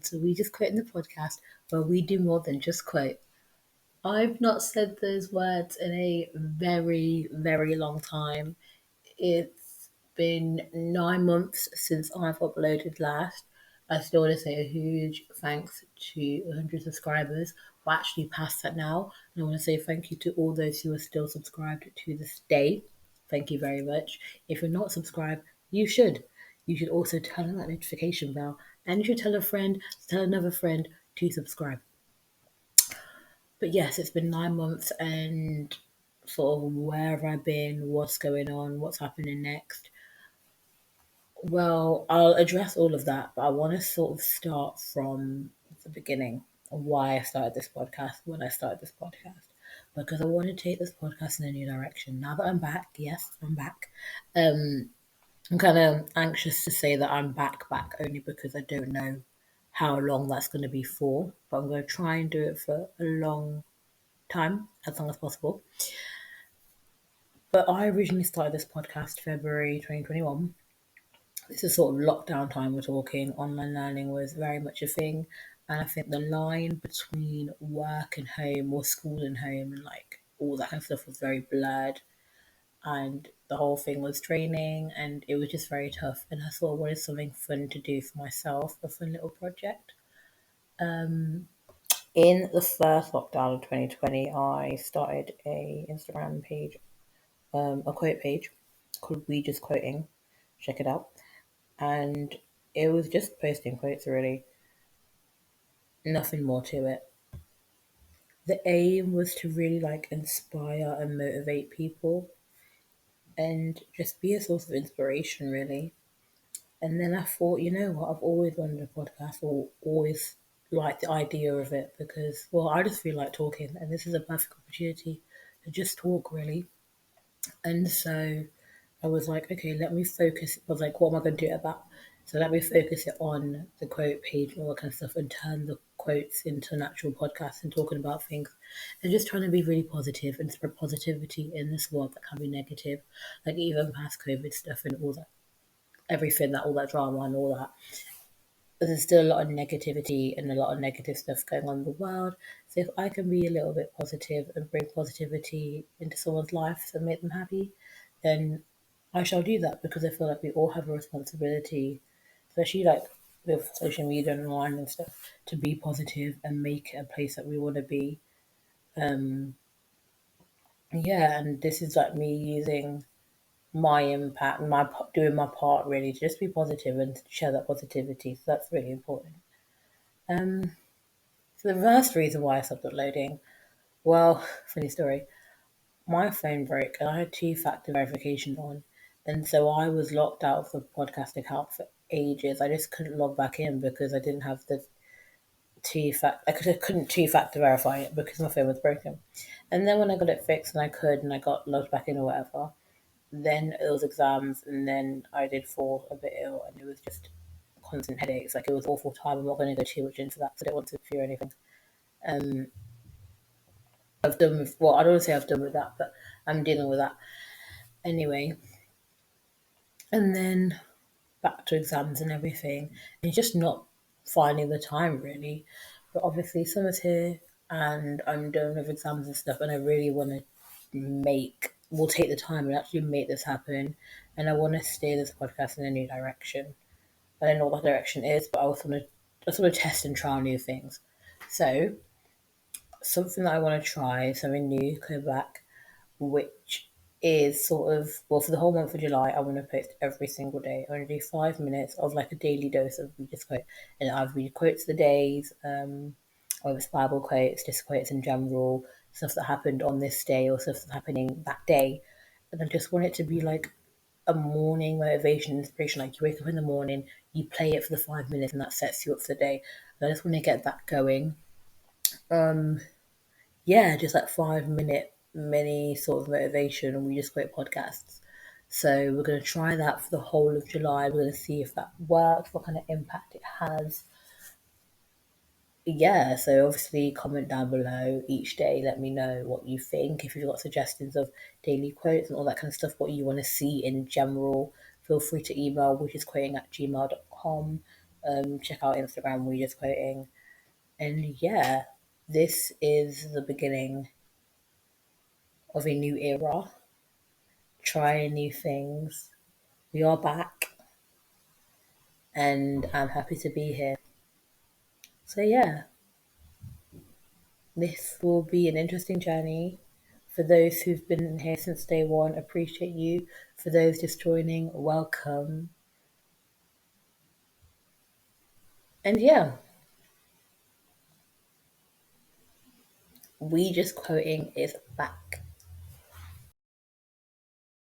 to We Just Quoting the podcast, where we do more than just quote. I've not said those words in a very, very long time. It's been 9 months since I've uploaded last. I still want to say a huge thanks to 100 subscribers. We're actually past that now. And I want to say thank you to all those who are still subscribed to this day. Thank you very much. If you're not subscribed, you should. You should also turn on that notification bell. And you should tell a friend, tell another friend to subscribe. But yes, it's been 9 months and sort of where have I been, what's going on, what's happening next. Well, I'll address all of that, but I want to sort of start from the beginning of why I started this podcast, when I started this podcast, because I want to take this podcast in a new direction. Now that I'm back, yes, I'm back. I'm kind of anxious to say that I'm back only because I don't know how long that's going to be for, but I'm going to try and do it for a long time, as long as possible. But I originally started this podcast February 2021. This is sort of lockdown time we're talking. Online learning was very much a thing. And I think the line between work and home or school and home and like all that kind of stuff was very blurred. And the whole thing was draining and it was just very tough. And I thought I wanted something fun to do for myself, a fun little project. In the first lockdown of 2020, I started a Instagram page, a quote page called WeJustQuoting. Check it out. And it was just posting quotes, really. Nothing more to it. The aim was to really like inspire and motivate people and just be a source of inspiration, really. And then I thought, you know what, I've always wanted a podcast or always liked the idea of it because, well, I just feel like talking and this is a perfect opportunity to just talk, really. And so I was like, okay, let me focus. I was like, what am I going to do about? So let me focus it on the quote page and all that kind of stuff and turn the quotes into an actual podcast and talking about things and just trying to be really positive and spread positivity in this world that can be negative, like even past COVID stuff and all that, everything, that all that drama and all that. But there's still a lot of negativity and a lot of negative stuff going on in the world. So if I can be a little bit positive and bring positivity into someone's life and make them happy, then I shall do that because I feel like we all have a responsibility, especially like with social media and online and stuff, to be positive and make it a place that we want to be. Yeah, and this is like me using my impact, doing my part really to just be positive and share that positivity. So that's really important. Um, so the first reason why I stopped uploading, well, funny story, my phone broke and I had two-factor verification on, and so I was locked out of the podcast account for ages. I just couldn't log back in because I didn't have the couldn't two-factor verify it because my phone was broken. And then when I got it fixed and I could and I got logged back in or whatever, then it was exams and then I did fall a bit ill and it was just constant headaches. Like it was awful time. I'm not going to go too much into that because I don't want to fear anything. Um, I've done with, well, I don't want to say I've done with that, but I'm dealing with that anyway. And then back to exams and everything, and just not finding the time really. But obviously, summer's here, and I'm done with exams and stuff, and I really want to we'll take the time and actually make this happen. And I want to steer this podcast in a new direction. I don't know what that direction is, but I also want to test and try new things. So something that I want to try, something new, come back, which is sort of, well, for the whole month of July, I want to post every single day. I want to do 5 minutes of like a daily dose of just quote, and I've read quotes the days, or it's Bible quotes, just quotes in general, stuff that happened on this day or stuff that's happening that day. And I just want it to be like a morning motivation, inspiration. Like you wake up in the morning, you play it for the 5 minutes, and that sets you up for the day. And I just want to get that going. Yeah, just like 5 minute mini sort of motivation, and we just quote podcasts. So we're going to try that for the whole of July. We're going to see if that works, what kind of impact it has. Yeah, so obviously comment down below each day. Let me know what you think. If you've got suggestions of daily quotes and all that kind of stuff, what you want to see in general, feel free to email, which is quoting@gmail.com. Check out Instagram, We Just Quoting. And yeah, this is the beginning of a new era, trying new things. We are back, and I'm happy to be here. So yeah, this will be an interesting journey. For those who've been here since day one, appreciate you. For those just joining, welcome. And yeah, We Just Quoting is back.